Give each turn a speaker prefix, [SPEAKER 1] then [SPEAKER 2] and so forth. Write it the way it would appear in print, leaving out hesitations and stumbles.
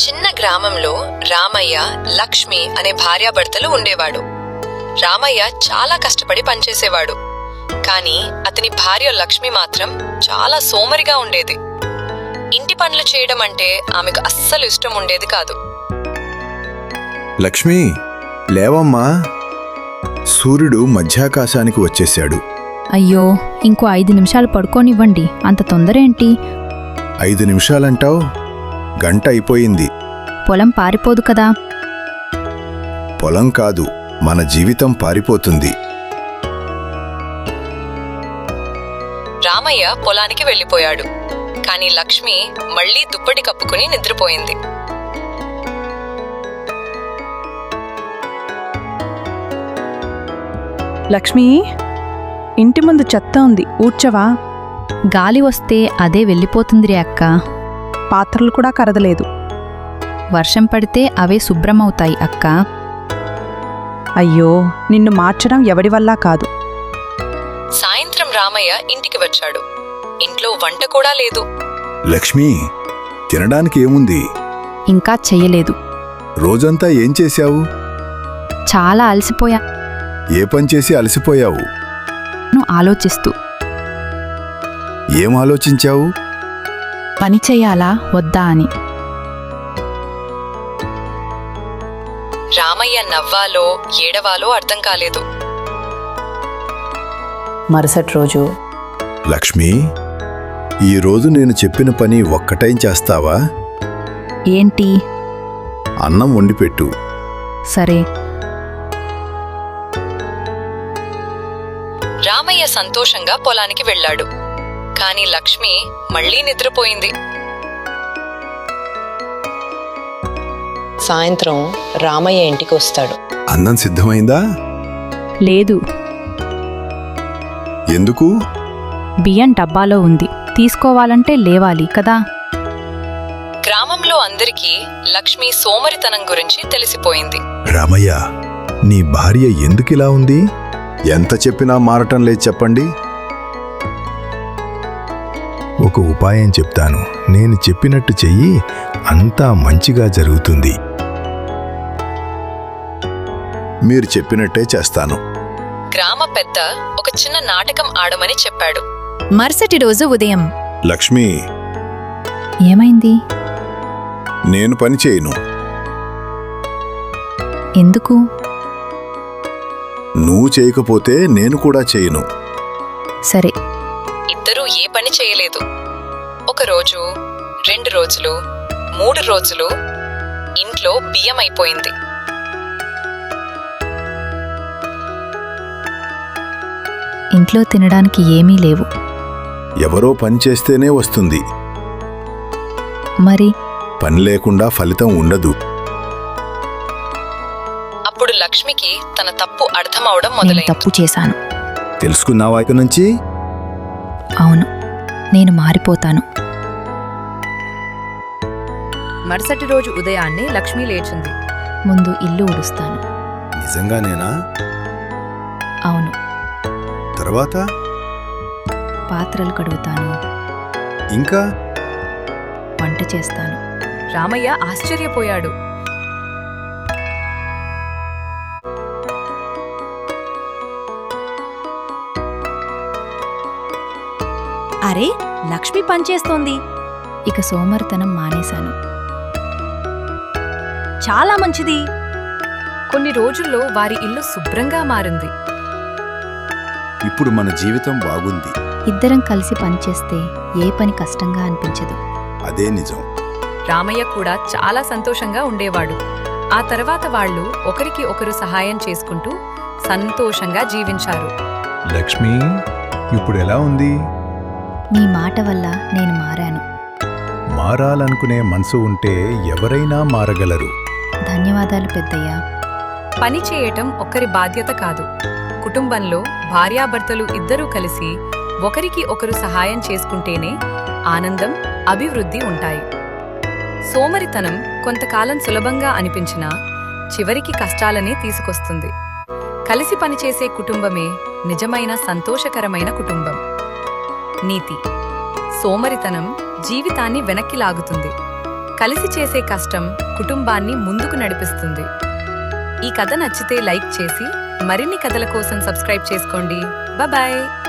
[SPEAKER 1] చిన్న గ్రామంలో రామయ్య, లక్ష్మి అనే భార్యాభర్తలు ఉండేవాడు. రామయ్య చాలా కష్టపడి పనిచేసేవాడు. కాని అతని భార్య లక్ష్మి మాత్రం చాలా సోమరిగా ఉండేది. ఇంటి పనులు చేయడం అంటే ఆమెకు అస్సలు ఇష్టం ఉండేది కాదు.
[SPEAKER 2] లక్ష్మి, లేవమ్మా, సూర్యుడు మధ్యాకాశానికి వచ్చేశాడు.
[SPEAKER 3] అయ్యో, ఇంకో 5 నిమిషాలు పడుకోనివ్వండి, అంత తొందర ఏంటి?
[SPEAKER 2] 5 నిమిషాలంటావు? గంట అయిపోయింది.
[SPEAKER 3] పొలం పారిపోదు కదా?
[SPEAKER 2] పొలం కాదు, మన జీవితం పారిపోతుంది.
[SPEAKER 1] రామయ్య పొలానికి వెళ్ళిపోయాడు. కాని లక్ష్మి మళ్లీ దుప్పటి కప్పుకుని నిద్రపోయింది.
[SPEAKER 4] లక్ష్మి, ఇంటి ముందు చెత్త ఉంది, ఊడ్చవా?
[SPEAKER 3] గాలి వస్తే అదే వెళ్ళిపోతుందిరే అక్క.
[SPEAKER 4] పాత్రలు కూడా కరదలేదు.
[SPEAKER 3] వర్షం పడితే అవే శుభ్రమవుతాయి అక్క.
[SPEAKER 4] అయ్యో, నిన్ను మార్చడం ఎవడి వల్ల కాదు.
[SPEAKER 1] సాయంత్రం రామయ్య ఇంటికి వచ్చాడు. ఇంట్లో వంట కూడా లేదు.
[SPEAKER 2] లక్ష్మి, తినడానికి ఏముంది?
[SPEAKER 3] ఇంకా చెయ్యలేదు.
[SPEAKER 2] రోజంతా ఏం చేశావు?
[SPEAKER 3] చాలా అలసిపోయా.
[SPEAKER 2] ఏ పని చేసి అలసిపోయావు?
[SPEAKER 3] ఆలోచిస్తూ.
[SPEAKER 2] ఏం ఆలోచించావు?
[SPEAKER 3] పని చెయ్యాలా వద్దా అని.
[SPEAKER 1] రామయ్య నవ్వాలో ఏడవాలో అర్థం కాలేదు.
[SPEAKER 5] మరుసటి రోజు,
[SPEAKER 2] లక్ష్మి, ఈరోజు నేను చెప్పిన పని ఒక్కటైం చేస్తావా?
[SPEAKER 3] ఏంటి?
[SPEAKER 2] అన్నం వండిపెట్టు.
[SPEAKER 3] సరే.
[SPEAKER 1] రామయ్య సంతోషంగా పొలానికి వెళ్ళాడు. కాని లక్ష్మి మళ్లీ నిద్రపోయింది.
[SPEAKER 5] సాయంత్రం రామయ్య ఇంటికి వస్తాడు.
[SPEAKER 2] అన్నం సిద్ధమైందా?
[SPEAKER 3] లేదు.
[SPEAKER 2] ఎందుకు?
[SPEAKER 3] బియ్యం డబ్బాలో ఉంది, తీసుకోవాలంటే లేవాలి కదా.
[SPEAKER 1] గ్రామంలో అందరికీ లక్ష్మి సోమరితనం గురించి తెలిసిపోయింది.
[SPEAKER 2] రామయ్య, నీ భార్య ఎందుకిలా ఉంది? ఎంత చెప్పినా మారటం లేదు చెప్పండి. ఒక ఉపాయం చెప్తాను, నేను చెప్పినట్టు చెయ్యి, అంతా మంచిగా జరుగుతుంది. మీరు చెప్పినట్టే చేస్తాను.
[SPEAKER 1] గ్రామ పెద్ద ఒక చిన్న నాటకం ఆడమని చెప్పాడు.
[SPEAKER 6] మరుసటి రోజు ఉదయం,
[SPEAKER 2] లక్ష్మి,
[SPEAKER 3] ఏమైంది?
[SPEAKER 2] నేను పని చేయను.
[SPEAKER 3] ఎందుకు?
[SPEAKER 2] నువ్వు చేయకపోతే నేను కూడా చేయను.
[SPEAKER 3] సరే.
[SPEAKER 1] ఇద్దరూ ఏ పని చేయలేదు. 1 రోజు, 2 రోజులు, 3 రోజులు ఇంట్లో బియ్యం అయిపోయింది.
[SPEAKER 3] ఇంట్లో తినడానికి ఏమీ లేవు.
[SPEAKER 2] ఎవరో పని చేస్తేనే వస్తుంది.
[SPEAKER 3] మరి
[SPEAKER 2] పని లేకుండా ఫలితం ఉండదు.
[SPEAKER 1] అప్పుడు లక్ష్మికి తన తప్పు అర్థమవడం
[SPEAKER 3] నేను
[SPEAKER 1] మొదలైంది.
[SPEAKER 3] తప్పు చేశాను.
[SPEAKER 2] తెలుసుకున్నావా ఇక నుంచి?
[SPEAKER 3] అవును, నేను మారిపోతాను.
[SPEAKER 6] మరుసటి రోజు ఉదయాన్నే లక్ష్మి లేచింది.
[SPEAKER 3] ముందు ఇల్లు ఊడుస్తాను.
[SPEAKER 2] నిజంగానేనా?
[SPEAKER 3] అవును.
[SPEAKER 2] తర్వాత?
[SPEAKER 3] పాత్రలు కడుగుతాను.
[SPEAKER 2] ఇంకా?
[SPEAKER 3] వంట చేస్తాను.
[SPEAKER 6] రామయ్య ఆశ్చర్యపోయాడు.
[SPEAKER 7] అరే, లక్ష్మి పనిచేస్తోంది.
[SPEAKER 3] ఇక సోమరితనం మానేశాను.
[SPEAKER 7] చాలా మంచిది.
[SPEAKER 6] కొన్ని రోజుల్లో వారి ఇల్లు శుభ్రంగా మారింది.
[SPEAKER 2] ఇప్పుడు మన జీవితం బాగుంది.
[SPEAKER 3] ఇద్దరం కలిసి పనిచేస్తే ఏ పని కష్టంగా అనిపించదు.
[SPEAKER 2] అదే నిజం.
[SPEAKER 6] రామయ్య కూడా చాలా సంతోషంగా ఉండేవాడు. ఆ తర్వాత వాళ్ళు ఒకరికి ఒకరు సహాయం చేసుకుంటూ సంతోషంగా జీవించారు.
[SPEAKER 2] లక్ష్మి, ఇప్పుడు ఎలా ఉంది?
[SPEAKER 3] మీ మాట వల్ల నేను మారాను.
[SPEAKER 2] మారాలనుకునే మనసు ఉంటే ఎవరైనా మారగలరు.
[SPEAKER 3] ధన్యవాదాలు పెద్దయ్యా.
[SPEAKER 6] పని చేయటం ఒకరి బాధ్యత కాదు. కుటుంబంలో భార్యాభర్తలు ఇద్దరూ కలిసి ఒకరికి ఒకరు సహాయం చేసుకుంటేనే ఆనందం, అభివృద్ధి ఉంటాయి. సోమరితనం కొంతకాలం సులభంగా అనిపించినా చివరికి కష్టాలనే తీసుకొస్తుంది. కలిసి పనిచేసే కుటుంబమే నిజమైన సంతోషకరమైన కుటుంబం. నీతి: సోమరితనం జీవితాన్ని వెనక్కి లాగుతుంది, కలిసి చేసే కష్టం కుటుంబాన్ని ముందుకు నడిపిస్తుంది. ఈ కథ నచ్చితే లైక్ చేసి మరిన్ని కథల కోసం సబ్స్క్రైబ్ చేసుకోండి. బాయ్.